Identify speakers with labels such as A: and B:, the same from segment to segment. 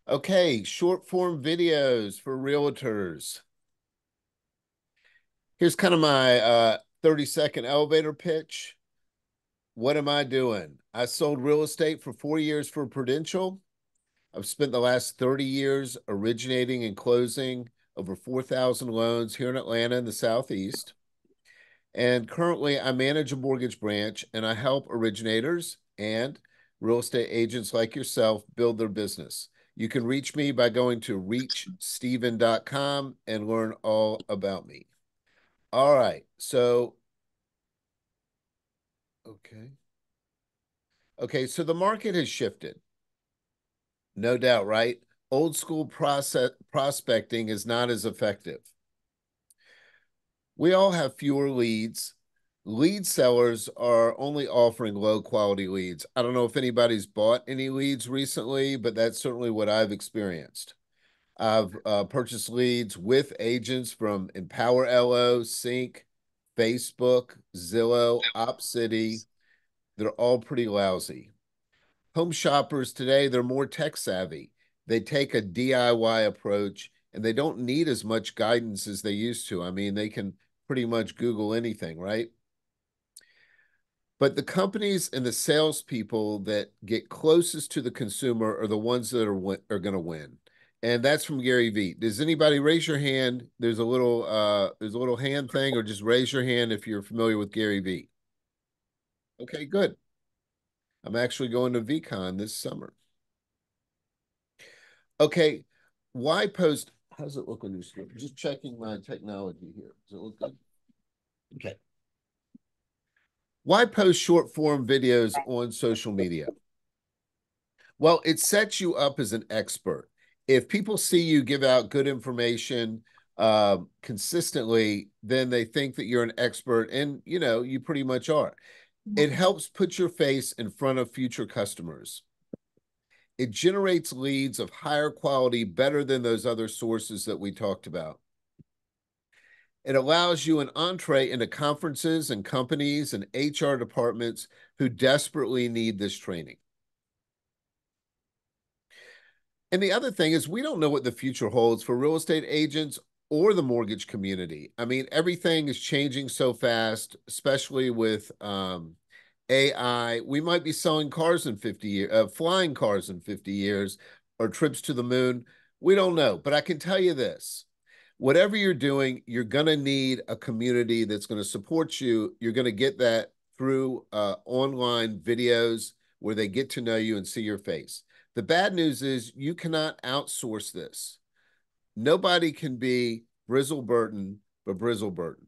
A: Okay, short form videos for realtors. Here's kind of my 30-second elevator pitch. What am I doing? I sold real estate for 4 years for Prudential. I've spent the last 30 years originating and closing over 4,000 loans here in Atlanta in the Southeast. And currently, I manage a mortgage branch and I help originators and real estate agents like yourself build their business. You can reach me by going to reachstephen.com and learn all about me. All right. So, okay. Okay. So the market has shifted. No doubt, right? Old school process prospecting is not as effective. We all have fewer leads. Lead sellers are only offering low quality leads. I don't know if anybody's bought any leads recently, but that's certainly what I've experienced. I've purchased leads with agents from Empower LO, Sync, Facebook, Zillow, OpCity. They're all pretty lousy. Home shoppers today, they're more tech savvy. They take a DIY approach and they don't need as much guidance as they used to. I mean, they can pretty much Google anything, right? But the companies and the salespeople that get closest to the consumer are the ones that are going to win. And that's from Gary Vee. Does anybody raise your hand? There's a little hand thing, or just raise your hand if you're familiar with Gary Vee. Okay, good. I'm actually going to VCon this summer. Okay, why post? How does it look on your screen? Just checking my technology here. Does it look good? Okay. Why post short form videos on social media? Well, it sets you up as an expert. If people see you give out good information consistently, then they think that you're an expert, and you pretty much are. It helps put your face in front of future customers. It generates leads of higher quality, better than those other sources that we talked about. It allows you an entree into conferences and companies and HR departments who desperately need this training. And the other thing is, we don't know what the future holds for real estate agents or the mortgage community. I mean, everything is changing so fast, especially with AI. We might be selling cars in 50 years, flying cars in 50 years, or trips to the moon. We don't know. But I can tell you this: whatever you're doing, you're going to need a community that's going to support you. You're going to get that through online videos where they get to know you and see your face. The bad news is you cannot outsource this. Nobody can be Brizzle Burton but Brizzle Burton.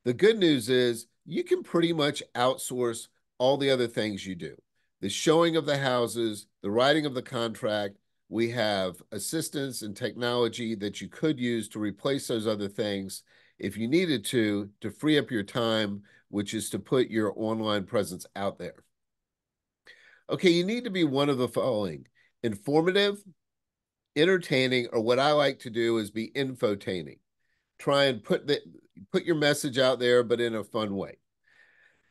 A: The good news is you can pretty much outsource all the other things you do. The showing of the houses, the writing of the contract. We have assistance and technology that you could use to replace those other things if you needed to free up your time, which is to put your online presence out there. Okay, you need to be one of the following: informative, entertaining, or what I like to do is be infotaining. Try and put your message out there, but in a fun way.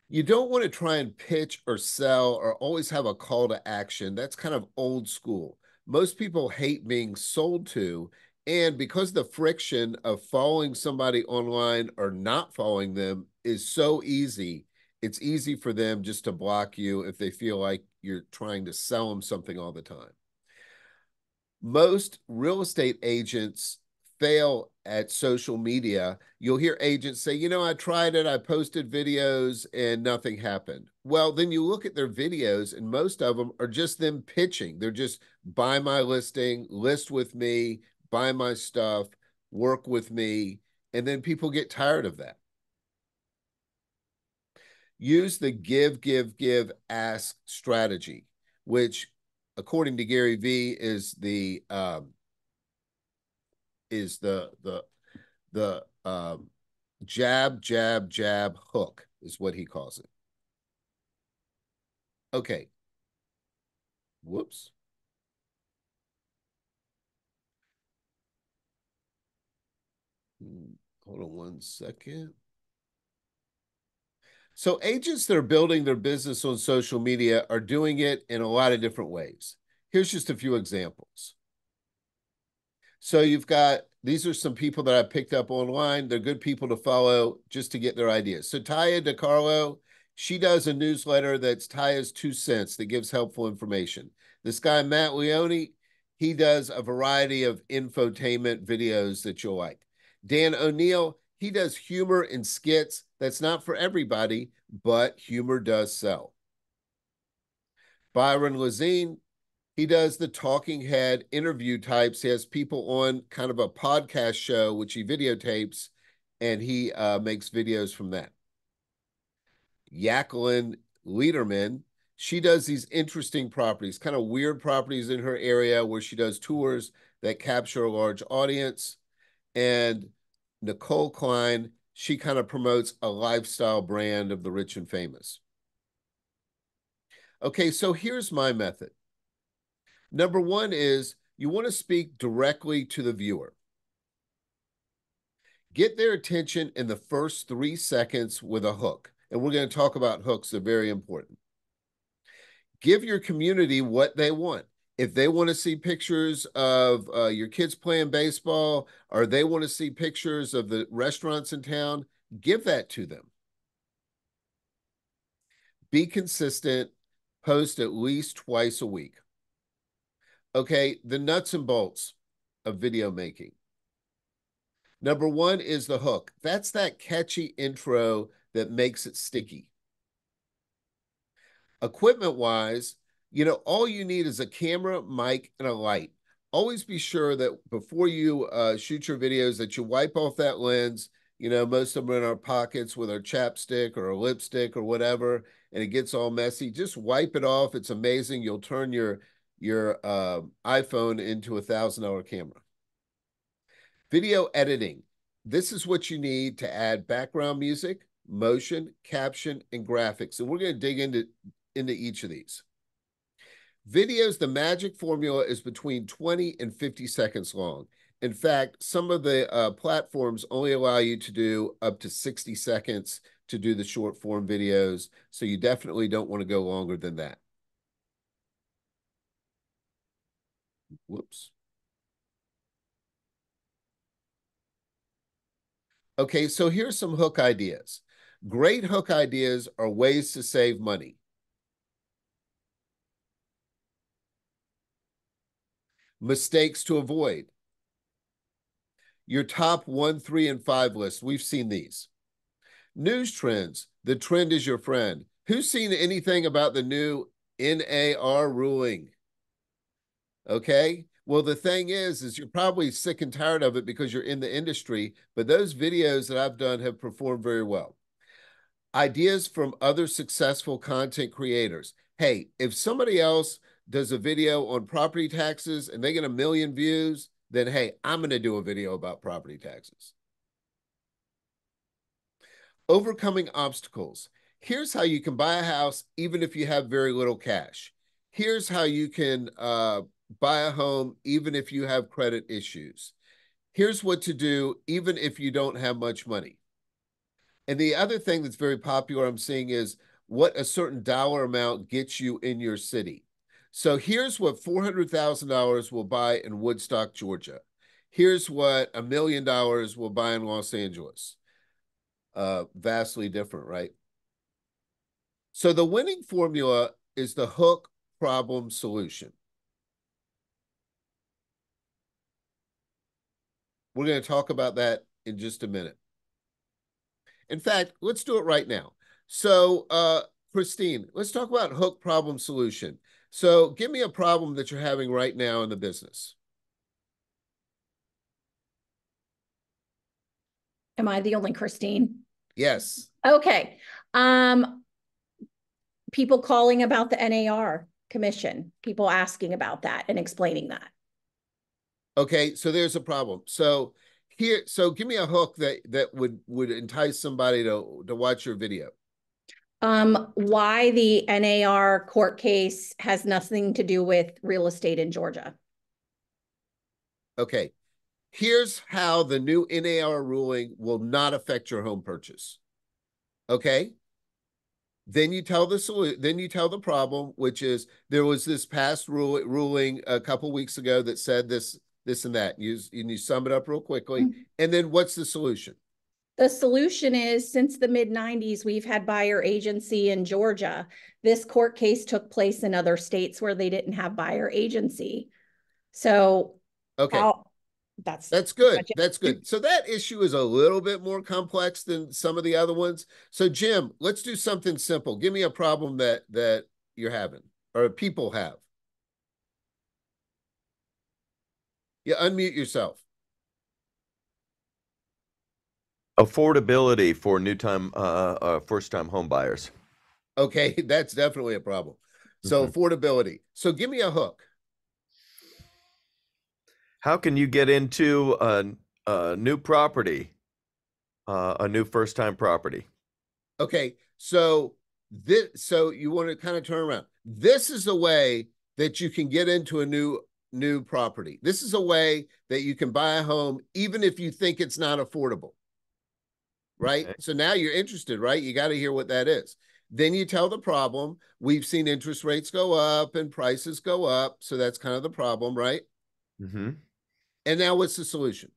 A: You don't want to try and pitch or sell or always have a call to action. That's kind of old school. Most people hate being sold to. And because the friction of following somebody online or not following them is so easy, it's easy for them just to block you if they feel like you're trying to sell them something all the time. Most real estate agents fail at social media. You'll hear agents say, I tried it, I posted videos, and nothing happened. Well, then you look at their videos, and most of them are just them pitching. They're just buy my listing, list with me, buy my stuff, work with me. And then people get tired of that. Use the give, give, give, ask strategy, which, according to Gary Vee, is the jab, jab, jab, hook is what he calls it. Okay. Whoops. Hold on one second. So agents that are building their business on social media are doing it in a lot of different ways. Here's just a few examples. So you've got, these are some people that I picked up online. They're good people to follow just to get their ideas. So Taya DeCarlo, she does a newsletter that's Taya's 2 cents that gives helpful information. This guy, Matt Leone, he does a variety of infotainment videos that you'll like. Dan O'Neill, he does humor and skits. That's not for everybody, but humor does sell. Byron Lazine, he does the talking head interview types. He has people on kind of a podcast show, which he videotapes, and he makes videos from that. Jacqueline Liederman, she does these interesting properties, kind of weird properties in her area where she does tours that capture a large audience. And Nicole Klein, she kind of promotes a lifestyle brand of the rich and famous. Okay, so here's my method. Number one is you want to speak directly to the viewer. Get their attention in the first 3 seconds with a hook. And we're going to talk about hooks, they're very important. Give your community what they want. If they want to see pictures of your kids playing baseball, or they want to see pictures of the restaurants in town, give that to them. Be consistent, post at least twice a week. Okay, the nuts and bolts of video making. Number one is the hook. That's that catchy intro that makes it sticky. Equipment-wise, all you need is a camera, mic, and a light. Always be sure that before you shoot your videos that you wipe off that lens. Most of them are in our pockets with our chapstick or a lipstick or whatever, and it gets all messy. Just wipe it off. It's amazing. You'll turn your iPhone into $1,000 camera. Video editing. This is what you need to add background music, motion, caption, and graphics. And we're going to dig into each of these. Videos, the magic formula is between 20 and 50 seconds long. In fact, some of the platforms only allow you to do up to 60 seconds to do the short form videos. So you definitely don't want to go longer than that. Whoops. Okay, so here's some hook ideas. Great hook ideas are ways to save money. Mistakes to avoid. Your top 1, 3, and 5 list. We've seen these. News trends. The trend is your friend. Who's seen anything about the new NAR ruling? Okay. Well, the thing is you're probably sick and tired of it because you're in the industry, but those videos that I've done have performed very well. Ideas from other successful content creators. Hey, if somebody else does a video on property taxes and they get 1 million views, then hey, I'm going to do a video about property taxes. Overcoming obstacles. Here's how you can buy a house even if you have very little cash. Here's how you can buy a home even if you have credit issues. Here's what to do even if you don't have much money. And the other thing that's very popular I'm seeing is what a certain dollar amount gets you in your city. So here's what $400,000 will buy in Woodstock, Georgia. Here's what $1 million will buy in Los Angeles. Vastly different, right? So the winning formula is the hook, problem, solution. We're going to talk about that in just a minute. In fact, let's do it right now. So, Christine, let's talk about hook, problem, solution. So give me a problem that you're having right now in the business.
B: Am I the only Christine?
A: Yes.
B: Okay. People calling about the NAR commission, people asking about that and explaining that.
A: Okay, so there's a problem. So give me a hook that would entice somebody to watch your video.
B: Why the NAR court case has nothing to do with real estate in Georgia.
A: Okay, here's how the new NAR ruling will not affect your home purchase. Okay? Then you tell the solution. Then you tell the problem, which is there was this past ruling a couple weeks ago that said this, this, and that. You sum it up real quickly, and then what's the solution?
B: The solution is, since the mid-90s, we've had buyer agency in Georgia. This court case took place in other states where they didn't have buyer agency. So
A: Okay. That's good. That's
B: it.
A: good. So that issue is a little bit more complex than some of the other ones. So Jim, let's do something simple. Give me a problem that you're having or people have. Yeah, unmute yourself.
C: Affordability for first-time home buyers.
A: Okay, that's definitely a problem. So affordability. So give me a hook.
C: How can you get into a new property, a new first-time property?
A: Okay, so so you want to kind of turn around. This is a way that you can get into a new property. This is a way that you can buy a home even if you think it's not affordable. Right? Okay. So now you're interested, right? You got to hear what that is. Then you tell the problem. We've seen interest rates go up and prices go up. So that's kind of the problem, right?
C: Mm-hmm.
A: And now what's the solution?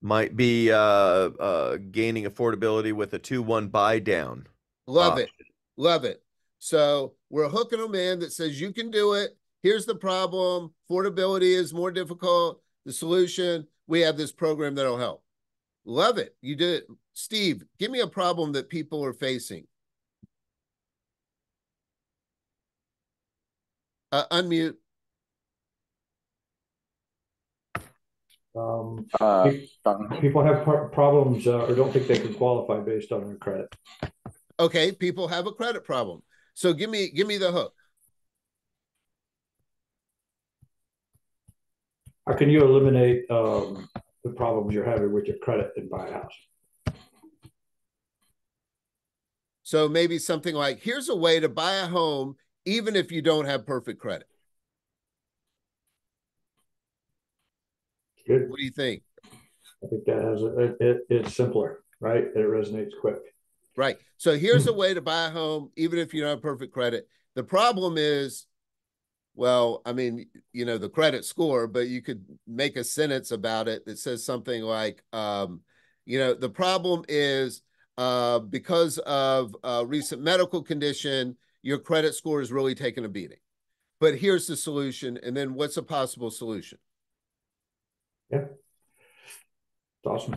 C: Might be gaining affordability with a 2-1 buy down.
A: Love it. Love it. So we're hooking them in that says you can do it. Here's the problem. Affordability is more difficult. The solution, we have this program that'll help. Love it. You did it. Steve, give me a problem that people are facing. Unmute.
D: People have problems or don't think they can qualify based on their credit.
A: Okay, people have a credit problem. So give me the hook.
D: How can you eliminate the problems you're having with your credit and buy a house?
A: So maybe something like, here's a way to buy a home even if you don't have perfect credit.
D: Good.
A: What do you think?
D: I think that has it's simpler, right? It resonates quick.
A: Right. So here's a way to buy a home even if you don't have perfect credit. The problem is, well, I mean, you know, the credit score, but you could make a sentence about it that says something like, you know, the problem is because of a recent medical condition, your credit score is really taking a beating. But here's the solution. And then what's a possible solution?
D: Yeah. It's awesome.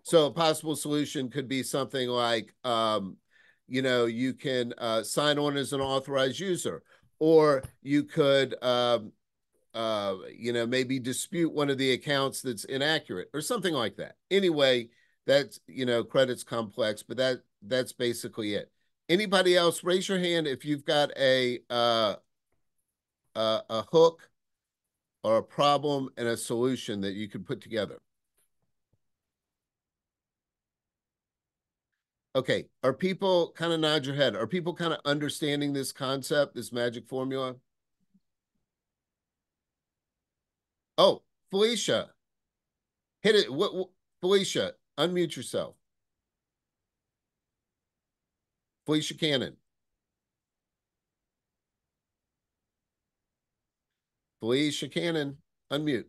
A: So a possible solution could be something like, you know, you can sign on as an authorized user, or you could, you know, maybe dispute one of the accounts that's inaccurate or something like that. Anyway, that's, you know, credit's complex, but that's basically it. Anybody else, raise your hand if you've got a hook or a problem and a solution that you could put together. Okay, are people, kind of nod your head, are people kind of understanding this concept, this magic formula? Oh, Felicia, hit it. What Felicia, unmute yourself. Felicia Cannon. Felicia Cannon, unmute.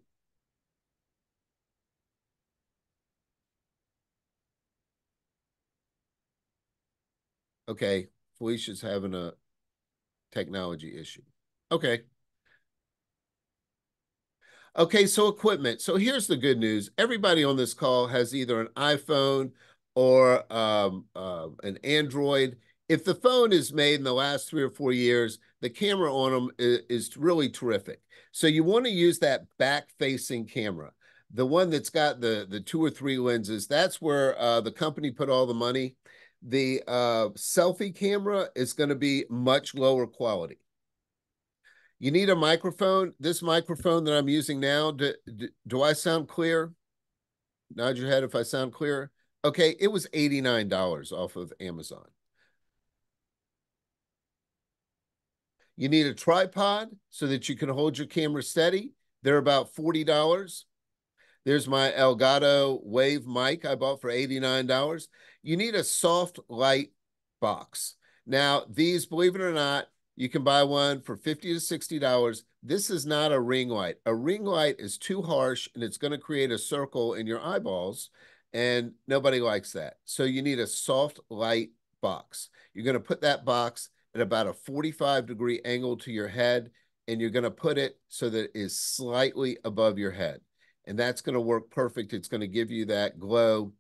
A: Okay, Felicia's having a technology issue. Okay. Okay, so equipment. So here's the good news. Everybody on this call has either an iPhone or an Android. If the phone is made in the last 3 or 4 years, the camera on them is really terrific. So you want to use that back-facing camera, the one that's got the 2 or 3 lenses. That's where the company put all the money. The selfie camera is going to be much lower quality. You need a microphone. This microphone that I'm using now, do I sound clear? Nod your head if I sound clear. Okay, it was $89 off of Amazon. You need a tripod so that you can hold your camera steady. They're about $40. There's my Elgato Wave mic I bought for $89. You need a soft light box. Now, these, believe it or not, you can buy one for $50 to $60. This is not a ring light. A ring light is too harsh and it's going to create a circle in your eyeballs, and nobody likes that. So you need a soft light box. You're going to put that box at about a 45-degree angle to your head, and you're going to put it so that it is slightly above your head. And that's going to work perfect. It's going to give you that glow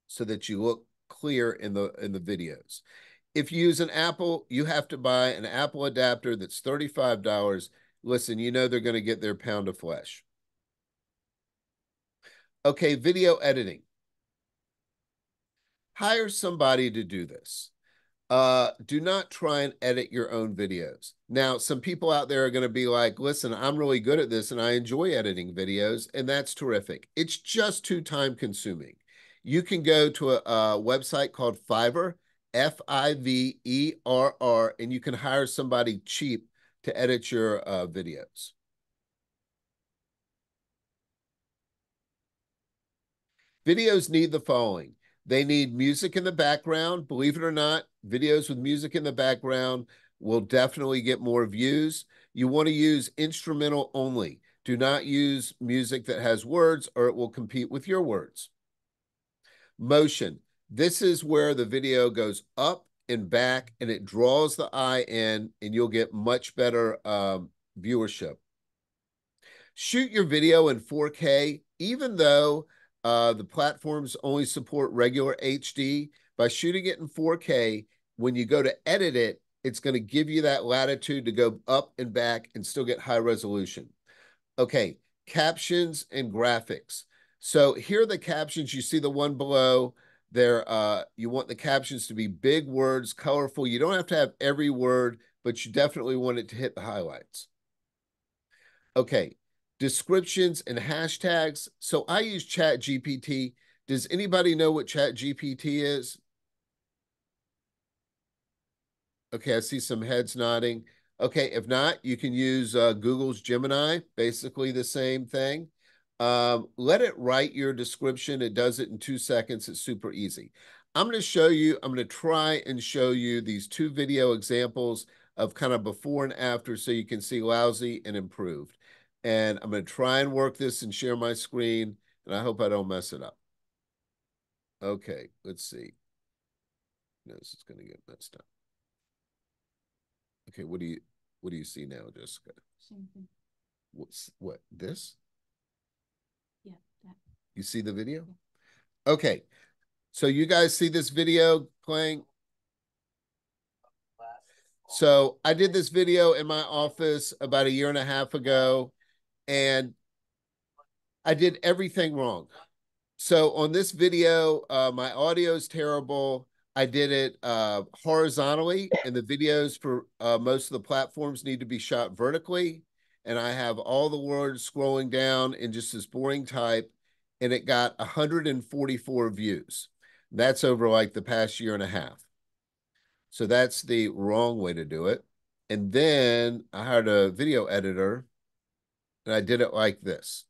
A: so that you look clear in the videos. If you use an Apple, you have to buy an Apple adapter that's $35. Listen, you know they're going to get their pound of flesh. Okay, video editing. Hire somebody to do this. Do not try and edit your own videos. Now, some people out there are going to be like, listen, I'm really good at this and I enjoy editing videos, and that's terrific. It's just too time consuming. You can go to a website called Fiverr, Fiverr, and you can hire somebody cheap to edit your videos. Videos need the following. They need music in the background. Believe it or not, videos with music in the background will definitely get more views. You want to use instrumental only. Do not use music that has words, or it will compete with your words. Motion. This is where the video goes up and back, and it draws the eye in, and you'll get much better viewership. Shoot your video in 4K, even though the platforms only support regular HD. By shooting it in 4K, when you go to edit it, it's going to give you that latitude to go up and back and still get high resolution. Okay, captions and graphics. So here are the captions. You see the one below there. You want the captions to be big words, colorful. You don't have to have every word, but you definitely want it to hit the highlights. Okay, descriptions and hashtags. So I use ChatGPT. Does anybody know what ChatGPT is? Okay, I see some heads nodding. Okay, if not, you can use Google's Gemini, basically the same thing. Let it write your description. It does it in 2 seconds. It's super easy. I'm going to try and show you these 2 video examples of kind of before and after so you can see lousy and improved. And I'm going to try and work this and share my screen, and I hope I don't mess it up. Okay, let's see. No, this is going to get messed up. Okay, what do you see now, Jessica?
B: Same thing.
A: What, this?
B: Yeah, that.
A: You see the video?
B: Yeah.
A: Okay, so you guys see this video playing? So I did this video in my office about 1.5 years ago, and I did everything wrong. So on this video, my audio is terrible. I did it horizontally, and the videos for most of the platforms need to be shot vertically. And I have all the words scrolling down in just this boring type, and it got 144 views. That's over like the past 1.5 years. So that's the wrong way to do it. And then I hired a video editor, and I did it like this.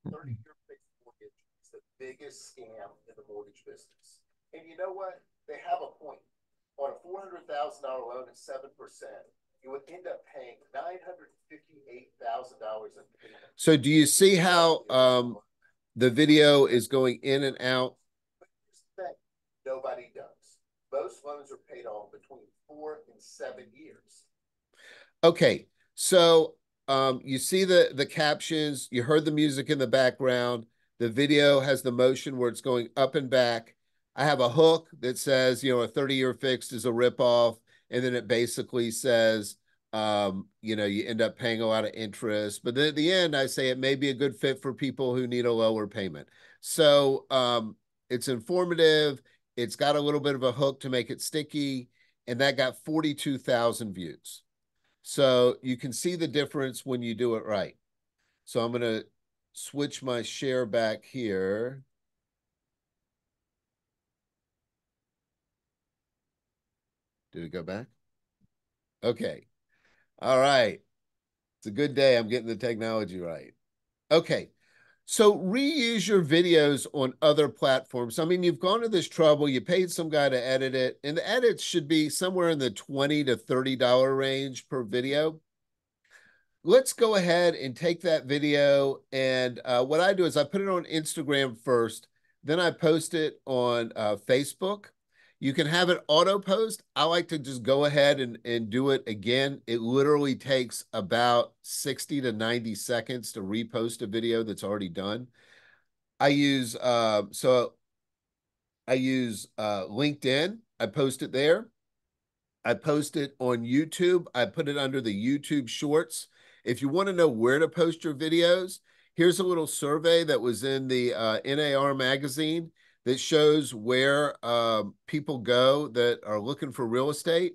A: 30-year fixed mortgage is the biggest scam in the mortgage business. And you know what? They have a point. On a $400,000 loan at 7%, you would end up paying $958,000 in payment. So do you see how the video is going in and out? But here's the thing. Nobody does. Most loans are paid off between 4 and 7 years. Okay, so you see the captions, you heard the music in the background, the video has the motion where it's going up and back. I have a hook that says, a 30-year fixed is a ripoff, and then it basically says, you end up paying a lot of interest. But then at the end, I say it may be a good fit for people who need a lower payment. So it's informative. It's got a little bit of a hook to make it sticky, and that got 42,000 views. So you can see the difference when you do it right. So I'm going to switch my share back here. Did it go back? Okay. All right. It's a good day. I'm getting the technology right. Okay. So reuse your videos on other platforms. I mean, you've gone to this trouble, you paid some guy to edit it, and the edits should be somewhere in the $20 to $30 range per video. Let's go ahead and take that video. And what I do is I put it on Instagram first, then I post it on Facebook. You can have it auto post. I like to just go ahead and do it again. It literally takes about 60 to 90 seconds to repost a video that's already done. I use LinkedIn. I post it there. I post it on YouTube. I put it under the YouTube Shorts. If you want to know where to post your videos, here's a little survey that was in the NAR magazine that shows where people go that are looking for real estate.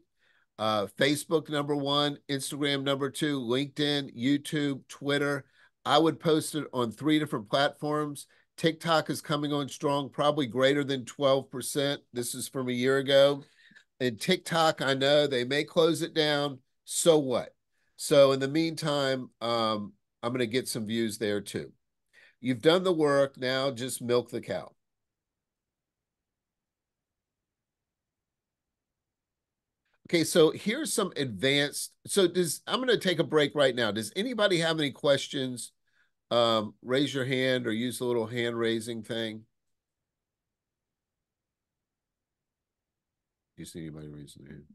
A: Facebook, #1, Instagram, #2, LinkedIn, YouTube, Twitter. I would post it on 3 different platforms. TikTok is coming on strong, probably greater than 12%. This is from a year ago. And TikTok, I know they may close it down. So what? So in the meantime, I'm going to get some views there too. You've done the work. Now just milk the cow. Okay, so here's some advanced. I'm going to take a break right now. Does anybody have any questions? Raise your hand or use the little hand raising thing. Do you see anybody raising their hand?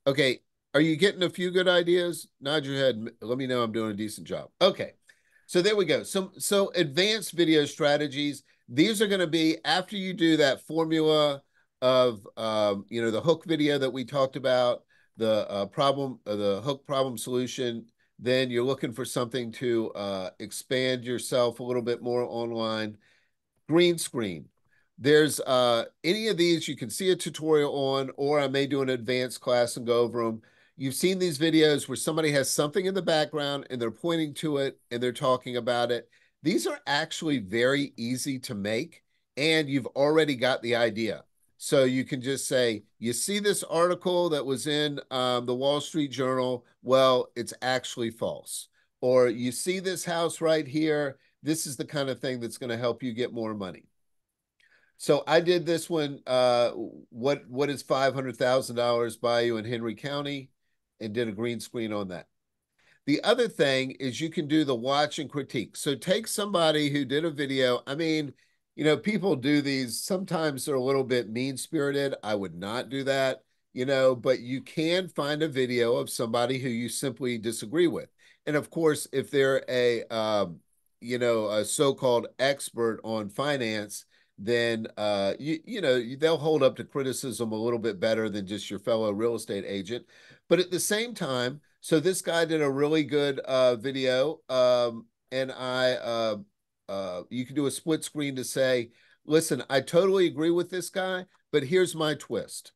A: Okay, are you getting a few good ideas? Nod your head. Let me know I'm doing a decent job. Okay, so there we go. So advanced video strategies. These are going to be after you do that formula of the hook video that we talked about, the the hook problem solution. Then you're looking for something to expand yourself a little bit more online. Green screen. There's any of these you can see a tutorial on, or I may do an advanced class and go over them. You've seen these videos where somebody has something in the background and they're pointing to it and they're talking about it. These are actually very easy to make, and you've already got the idea. So you can just say, you see this article that was in the Wall Street Journal? Well, it's actually false. Or you see this house right here? This is the kind of thing that's going to help you get more money. So I did this one. What is $500,000 buy you in Henry County, and did a green screen on that. The other thing is you can do the watch and critique. So take somebody who did a video. I mean, people do these. Sometimes they're a little bit mean-spirited. I would not do that, but you can find a video of somebody who you simply disagree with. And of course, if they're a so-called expert on finance, then they'll hold up to criticism a little bit better than just your fellow real estate agent. But at the same time, so this guy did a really good video, and you can do a split screen to say, listen, I totally agree with this guy, but here's my twist.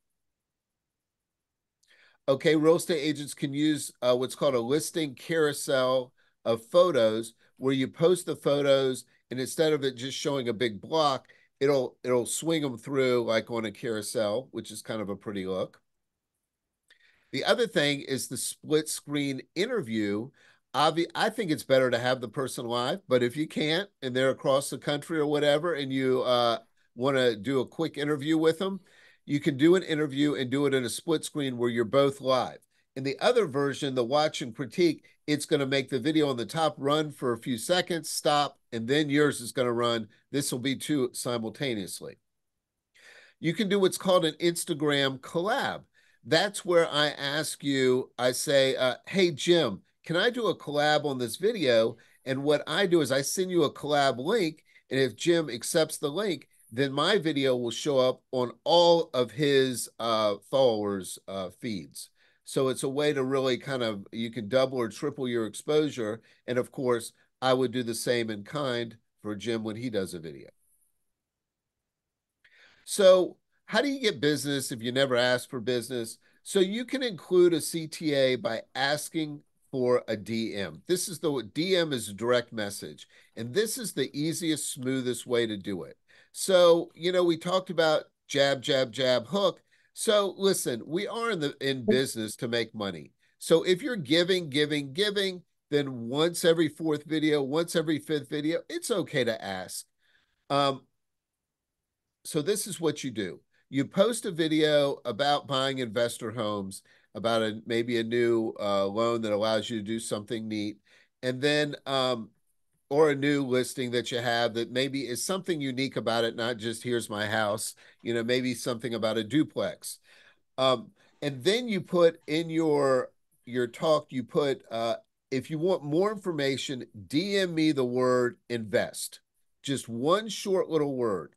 A: Okay, real estate agents can use what's called a listing carousel of photos, where you post the photos, and instead of it just showing a big block, it'll swing them through like on a carousel, which is kind of a pretty look. The other thing is the split screen interview. I think it's better to have the person live, but if you can't and they're across the country or whatever, and you want to do a quick interview with them, you can do an interview and do it in a split screen where you're both live. In the other version, the watch and critique, it's going to make the video on the top run for a few seconds, stop, and then yours is going to run. This will be two simultaneously. You can do what's called an Instagram collab. That's where I ask you, I say, hey, Jim, can I do a collab on this video? And what I do is I send you a collab link. And if Jim accepts the link, then my video will show up on all of his followers' feeds. So it's a way to really you can double or triple your exposure. And of course, I would do the same in kind for Jim when he does a video. So how do you get business if you never ask for business? So you can include a CTA by asking for a DM. DM is a direct message. And this is the easiest, smoothest way to do it. So, we talked about jab, jab, jab, hook. So listen, we are in business to make money. So if you're giving, then once every fourth video, once every fifth video, it's okay to ask. So this is what you do. You post a video about buying investor homes, about maybe a new loan that allows you to do something neat. And then, or a new listing that you have that maybe is something unique about it, not just here's my house, maybe something about a duplex. And then you put in your talk, you put, if you want more information, DM me the word invest. Just one short little word.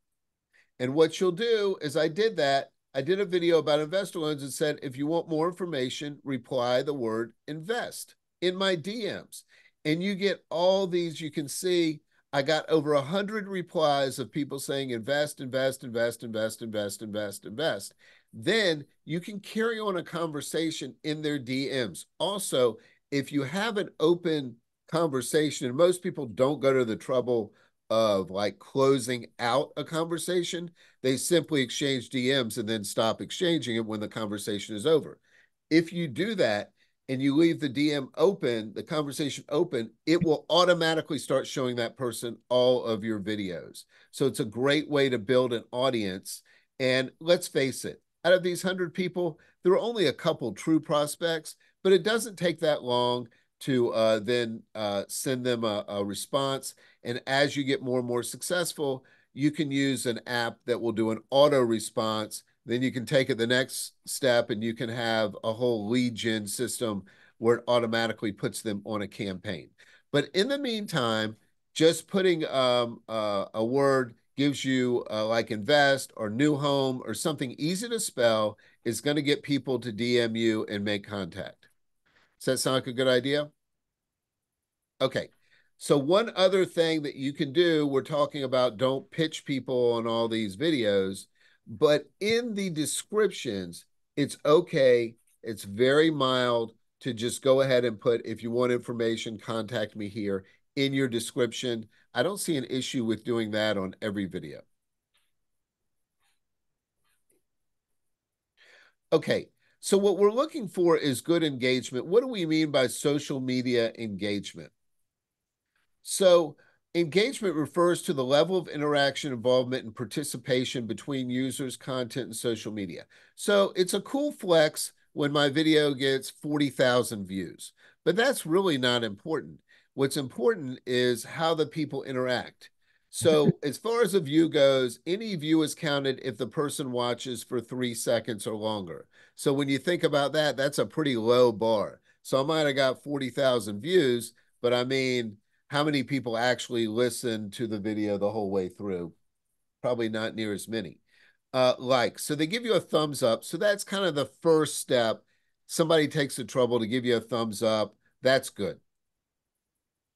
A: And what you'll do is I did that. I did a video about investor loans and said, if you want more information, reply the word invest in my DMs. And you get all these, you can see I got over 100 replies of people saying invest, invest, invest, invest, invest, invest, invest. Then you can carry on a conversation in their DMs. Also, if you have an open conversation, and most people don't go to the trouble of like closing out a conversation, they simply exchange DMs and then stop exchanging it when the conversation is over. If you do that and you leave the DM open, the conversation open, it will automatically start showing that person all of your videos. So it's a great way to build an audience. And let's face it, out of these 100 people, there are only a couple true prospects, but it doesn't take that long to then send them a response. And as you get more and more successful, you can use an app that will do an auto response. Then you can take it the next step and you can have a whole lead gen system where it automatically puts them on a campaign. But in the meantime, just putting a word gives you like invest or new home or something easy to spell is going to get people to DM you and make contact. Does that sound like a good idea? Okay. So one other thing that you can do, we're talking about don't pitch people on all these videos, but in the descriptions, it's okay. It's very mild to just go ahead and put, if you want information, contact me here in your description. I don't see an issue with doing that on every video. Okay. So what we're looking for is good engagement. What do we mean by social media engagement? So engagement refers to the level of interaction, involvement, and participation between users, content, and social media. So it's a cool flex when my video gets 40,000 views, but that's really not important. What's important is how the people interact. So as far as a view goes, any view is counted if the person watches for 3 seconds or longer. So when you think about that, that's a pretty low bar. So I might have got 40,000 views, but I mean, how many people actually listen to the video the whole way through? Probably not near as many. So they give you a thumbs up. So that's kind of the first step. Somebody takes the trouble to give you a thumbs up. That's good.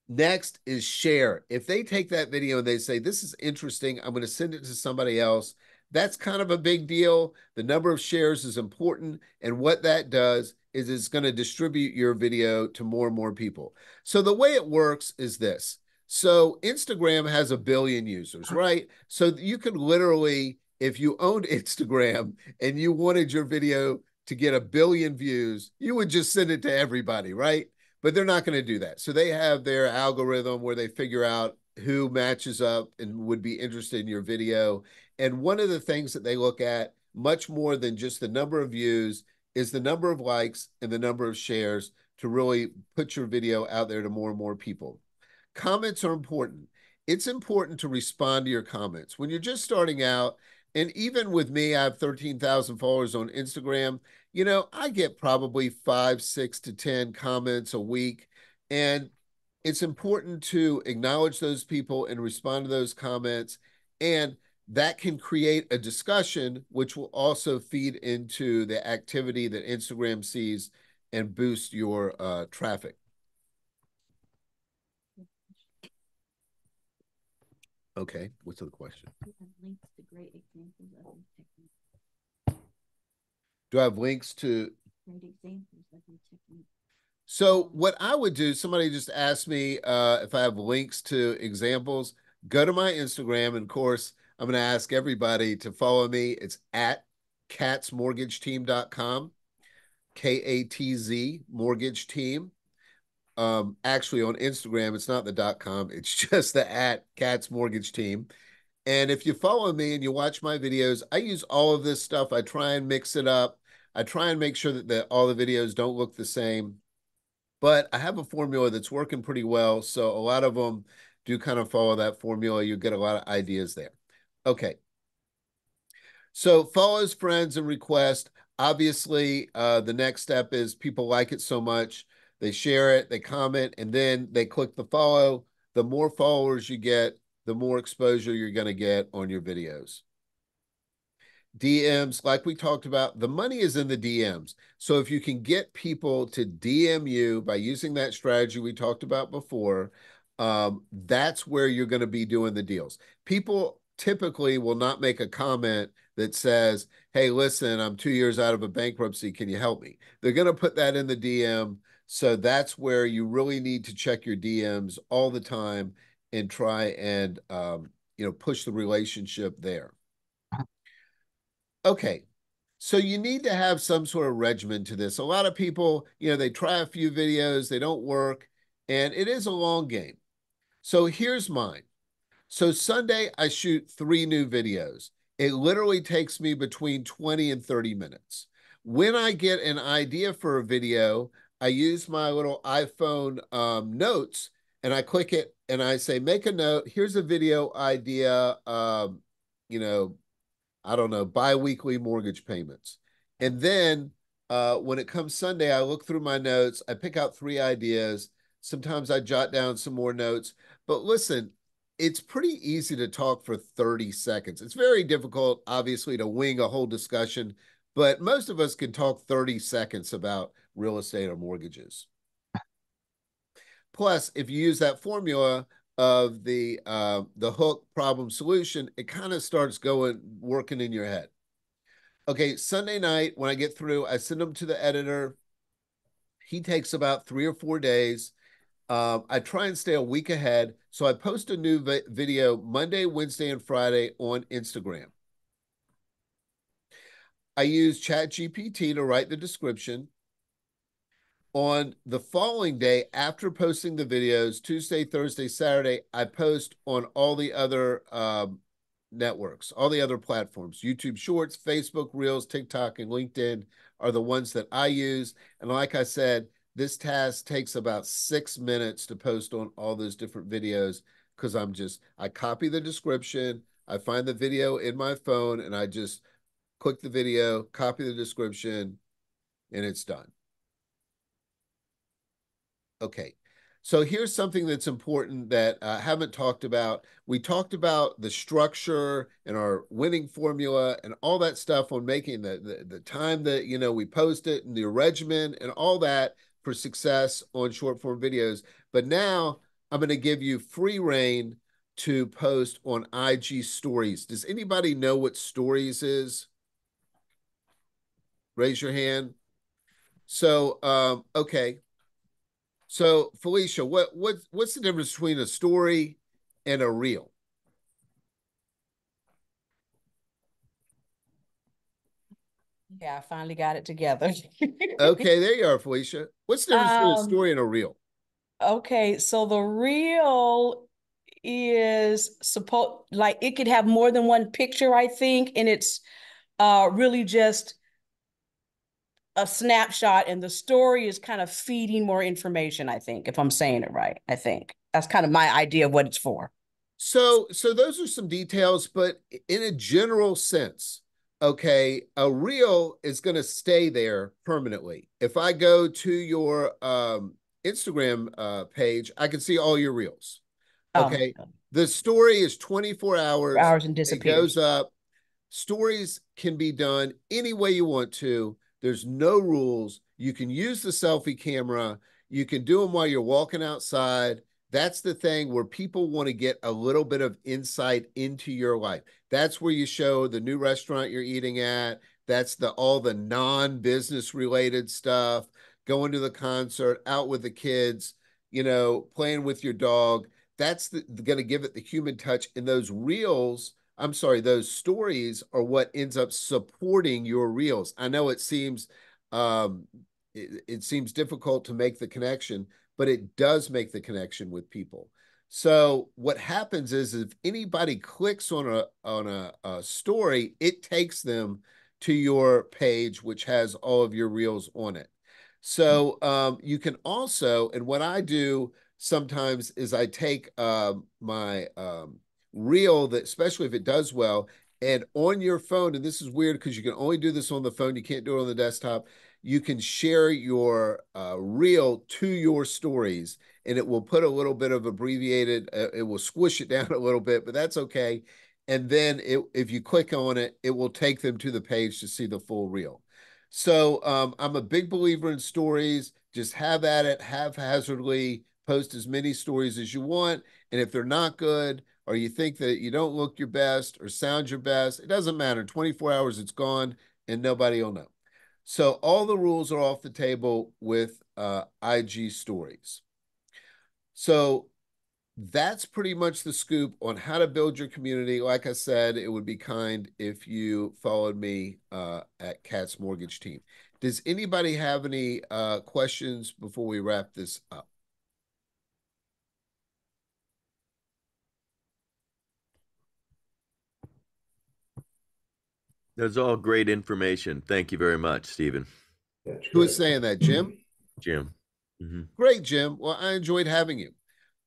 A: Next is share. If they take that video and they say, this is interesting, I'm going to send it to somebody else, that's kind of a big deal. The number of shares is important. And what that does is it's going to distribute your video to more and more people. So the way it works is this. So Instagram has 1 billion users, right? So you could literally, if you owned Instagram and you wanted your video to get 1 billion views, you would just send it to everybody, right? But they're not going to do that. So they have their algorithm where they figure out who matches up and would be interested in your video. And one of the things that they look at, much more than just the number of views, is the number of likes and the number of shares to really put your video out there to more and more people. Comments are important. It's important to respond to your comments. When you're just starting out, and even with me, I have 13,000 followers on Instagram. I get probably 5, 6 to 10 comments a week. And it's important to acknowledge those people and respond to those comments. And that can create a discussion, which will also feed into the activity that Instagram sees and boost your traffic. Okay, what's the question? Do I have links to great examples of your technique? So what I would do, somebody just asked me if I have links to examples. Go to my Instagram, and of course, I'm going to ask everybody to follow me. It's at katzmortgageteam.com. KATZ mortgage team. Actually on Instagram, it's not the .com, it's just the @Katz mortgage team. And if you follow me and you watch my videos, I use all of this stuff. I try and mix it up. I try and make sure that all the videos don't look the same. But I have a formula that's working pretty well. So a lot of them do kind of follow that formula. You get a lot of ideas there. Okay. So follows, friends, and request. Obviously, the next step is people like it so much, they share it, they comment, and then they click the follow. The more followers you get, the more exposure you're going to get on your videos. DMs, like we talked about, the money is in the DMs. So if you can get people to DM you by using that strategy we talked about before, that's where you're going to be doing the deals. People typically will not make a comment that says, hey, listen, I'm 2 years out of a bankruptcy. Can you help me? They're going to put that in the DM. So that's where you really need to check your DMs all the time and try and push the relationship there. Okay, so you need to have some sort of regimen to this. A lot of people, they try a few videos, they don't work, and it is a long game. So here's mine. So Sunday, I shoot 3 new videos. It literally takes me between 20 and 30 minutes. When I get an idea for a video, I use my little iPhone notes, and I click it, and I say, make a note. Here's a video idea, I don't know, bi-weekly mortgage payments. And then when it comes Sunday, I look through my notes. I pick out 3 ideas. Sometimes I jot down some more notes. But listen, it's pretty easy to talk for 30 seconds. It's very difficult, obviously, to wing a whole discussion, but most of us can talk 30 seconds about real estate or mortgages. Plus, if you use that formula of the hook problem solution, it kind of starts working in your head. Okay, Sunday night, when I get through, I send them to the editor. He takes about 3 or 4 days. I try and stay a week ahead. So I post a new video Monday, Wednesday, and Friday on Instagram. I use ChatGPT to write the description. On the following day, after posting the videos, Tuesday, Thursday, Saturday, I post on all the other networks, all the other platforms. YouTube Shorts, Facebook Reels, TikTok, and LinkedIn are the ones that I use. And like I said, this task takes about 6 minutes to post on all those different videos because I copy the description, I find the video in my phone, and I just click the video, copy the description, and it's done. Okay, so here's something that's important that I haven't talked about. We talked about the structure and our winning formula and all that stuff on making the time that, we post it and the regimen and all that for success on short form videos. But now I'm going to give you free reign to post on IG stories. Does anybody know what stories is? Raise your hand. So, okay. So, Felicia, what's the difference between a story and a reel?
E: Yeah, I finally got it together.
A: Okay, there you are, Felicia. What's the difference between a story and a reel?
E: Okay, so the reel is like it could have more than one picture, I think, and it's really just a snapshot, and the story is kind of feeding more information, I think, if I'm saying it right. I think that's kind of my idea of what it's for.
A: So those are some details, but in a general sense, okay, a reel is going to stay there permanently. If I go to your Instagram page, I can see all your reels. Okay, the story is 24 hours.
E: And disappears.
A: It goes up. Stories can be done any way you want to. There's no rules. You can use the selfie camera. You can do them while you're walking outside. That's the thing where people want to get a little bit of insight into your life. That's where you show the new restaurant you're eating at. That's all the non-business related stuff, going to the concert, out with the kids, playing with your dog. That's going to give it the human touch. And those stories are what ends up supporting your reels. I know it seems it seems difficult to make the connection, but it does make the connection with people. So what happens is if anybody clicks on a story, it takes them to your page, which has all of your reels on it. So you can also, and what I do sometimes is I take my reel that, especially if it does well, and on your phone, and this is weird because you can only do this on the phone, you can't do it on the desktop. You can share your reel to your stories, and it will put a little bit of abbreviated, it will squish it down a little bit, but that's okay. And then if you click on it, it will take them to the page to see the full reel. So I'm a big believer in stories. Just have at it, haphazardly post as many stories as you want. And if they're not good, or you think that you don't look your best or sound your best, it doesn't matter. 24 hours, it's gone, and nobody will know. So all the rules are off the table with IG stories. So that's pretty much the scoop on how to build your community. Like I said, it would be kind if you followed me at Katz Mortgage Team. Does anybody have any questions before we wrap this up?
C: That's all great information. Thank you very much, Stephen.
D: That's
A: Who is
D: great.
A: saying that, Jim?
C: Jim. Mm-hmm.
A: Great, Jim. Well, I enjoyed having you.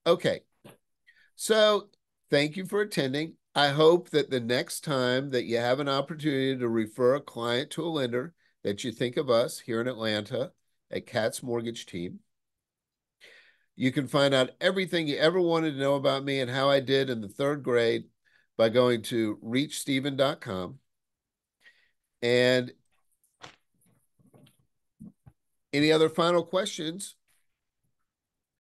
A: Okay. So thank you for attending. I hope that the next time that you have an opportunity to refer a client to a lender, that you think of us here in Atlanta at Katz Mortgage Team. You can find out everything you ever wanted to know about me and how I did in the 3rd grade by going to reachstephen.com. And any other final questions,